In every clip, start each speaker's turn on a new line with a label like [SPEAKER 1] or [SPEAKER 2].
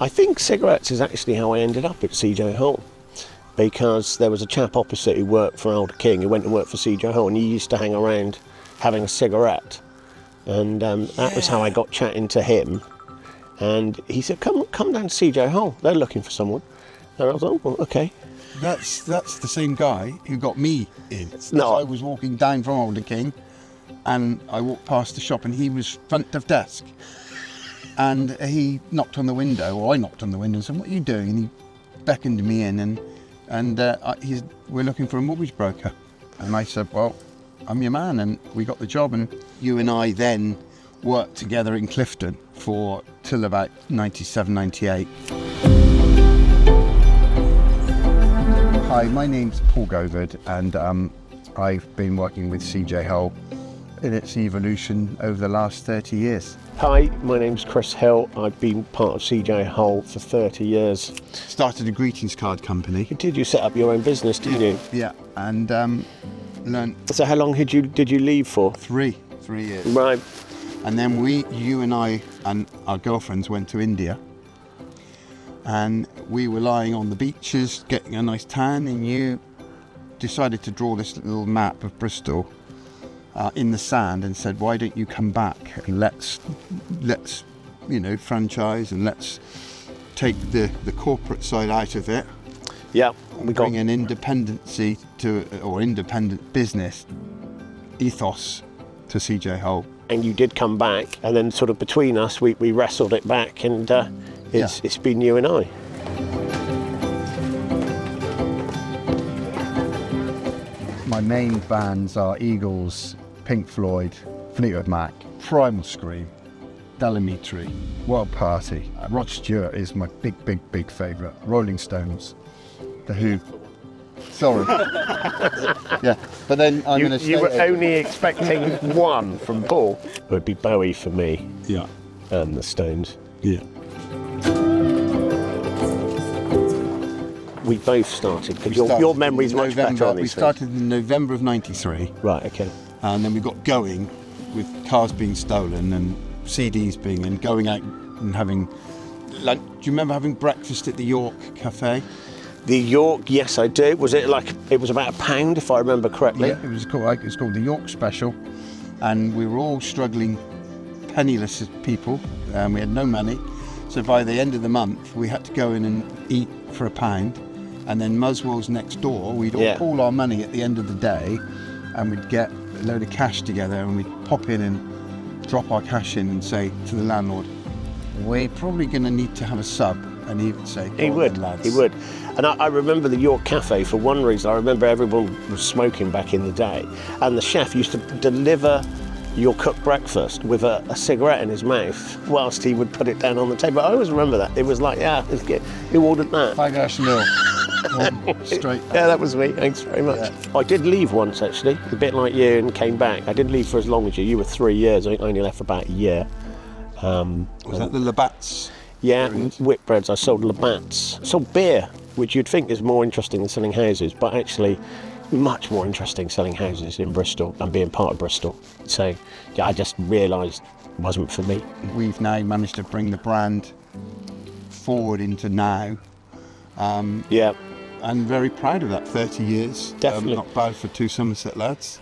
[SPEAKER 1] I think cigarettes is actually how I ended up at CJ Hole, because there was a chap opposite who worked for Alder King who went to work for CJ Hole, and he used to hang around having a cigarette, and that was how I got chatting to him. And he said, come down to CJ Hole, they're looking for someone. And I was like, oh, okay.
[SPEAKER 2] That's the same guy who got me in.
[SPEAKER 1] No.
[SPEAKER 2] I was walking down from Alder King, and I walked past the shop, and he was front of desk. And he knocked on the window, or I knocked on the window and said, what are you doing? And he beckoned me in, and he said, we're looking for a mortgage broker. And I said, well, I'm your man, and we got the job. And you and I then worked together in Clifton till about 97, 98. Hi, my name's Paul Govard, and I've been working with CJ Hole in its evolution over the last 30 years.
[SPEAKER 1] Hi, my name's Chris Hill. I've been part of CJ Hole for 30 years.
[SPEAKER 2] Started a greetings card company.
[SPEAKER 1] Did you set up your own business, did you?
[SPEAKER 2] Yeah, and learned...
[SPEAKER 1] So how long did you leave for?
[SPEAKER 2] 3 years.
[SPEAKER 1] Right.
[SPEAKER 2] And then you and I and our girlfriends went to India, and we were lying on the beaches getting a nice tan, and you decided to draw this little map of Bristol in the sand and said, why don't you come back and let's franchise, and let's take the corporate side out of it.
[SPEAKER 1] Yeah,
[SPEAKER 2] bring an independent business ethos to CJ Hole.
[SPEAKER 1] And you did come back, and then sort of between us we wrestled it back, and it's been you and I.
[SPEAKER 2] My main bands are Eagles, Pink Floyd, Fleetwood Mac, Primal Scream, Delamitri, Wild Party. Rod Stewart is my big favourite. Rolling Stones, The Who. Sorry. Yeah, but then I'm going to say...
[SPEAKER 1] You were only expecting one from Paul. It would be Bowie for me.
[SPEAKER 2] Yeah.
[SPEAKER 1] And the Stones.
[SPEAKER 2] Yeah.
[SPEAKER 1] We both started, because your memory's much better on these
[SPEAKER 2] We started in November of 93.
[SPEAKER 1] Right, okay.
[SPEAKER 2] And then we got going with cars being stolen and CDs and going out and having lunch. Do you remember having breakfast at the York Cafe?
[SPEAKER 1] The York, yes, I do. Was it it was about £1, if I remember correctly?
[SPEAKER 2] Yeah, it was called the York Special, and we were all struggling, penniless people. We had no money, so by the end of the month we had to go in and eat for £1, and then Muswell's next door. We'd all pool our money at the end of the day, and we'd get a load of cash together, and we'd pop in and drop our cash in and say to the landlord, we're probably going to need to have a sub. And he would say,
[SPEAKER 1] he would. And I remember the York Cafe for one reason. I remember everyone was smoking back in the day, and the chef used to deliver your cooked breakfast with a cigarette in his mouth whilst he would put it down on the table. I always remember that. It was like, who ordered that?
[SPEAKER 2] 5 Ash Mill. Straight.
[SPEAKER 1] Yeah, that was me. Thanks very much. Yeah. I did leave once, actually, a bit like you, and came back. I didn't leave for as long as you. You were 3 years. I only left for about a year.
[SPEAKER 2] Was that the Labatt's?
[SPEAKER 1] Yeah, Whitbreads. I sold Labatt's. I sold beer, which you'd think is more interesting than selling houses, but actually much more interesting selling houses in Bristol and being part of Bristol. So, yeah, I just realised it wasn't for me.
[SPEAKER 2] We've now managed to bring the brand forward into now.
[SPEAKER 1] Yeah.
[SPEAKER 2] I'm very proud of that, 30 years.
[SPEAKER 1] Definitely.
[SPEAKER 2] Not bad for two Somerset lads.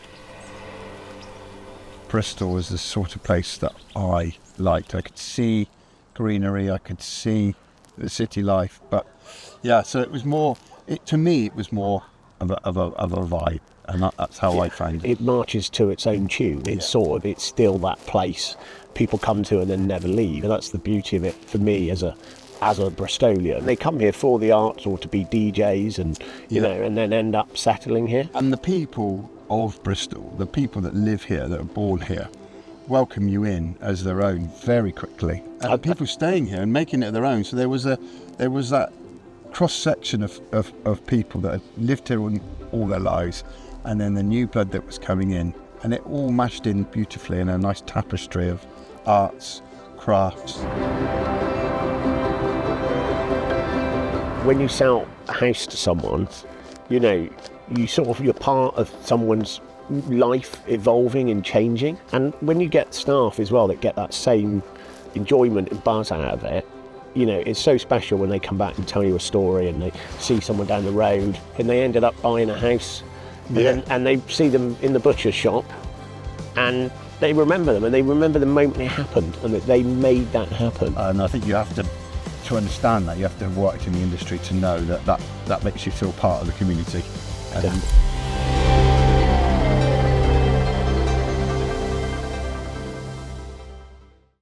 [SPEAKER 2] Bristol was the sort of place that I liked. I could see greenery, I could see the city life, but yeah, so it was more, to me it was more of a vibe, and that's how I found it.
[SPEAKER 1] It marches to its own tune. It's it's still that place people come to and then never leave, and that's the beauty of it for me as a Bristolian. They come here for the arts or to be DJs, and you know, and then end up settling here.
[SPEAKER 2] And the people of Bristol, the people that live here, that are born here, welcome you in as their own very quickly. And people staying here and making it their own. So there was that cross section of people that had lived here all their lives, and then the new blood that was coming in, and it all mashed in beautifully in a nice tapestry of arts, crafts.
[SPEAKER 1] When you sell a house to someone, you know, you're part of someone's life evolving and changing. And when you get staff as well that get that same enjoyment and buzz out of it, you know, it's so special when they come back and tell you a story and they see someone down the road and they ended up buying a house and they see them in the butcher's shop and they remember them and they remember the moment it happened and that they made that happen.
[SPEAKER 2] And I think you have to understand that, you have to have worked in the industry to know that makes you feel part of the community. And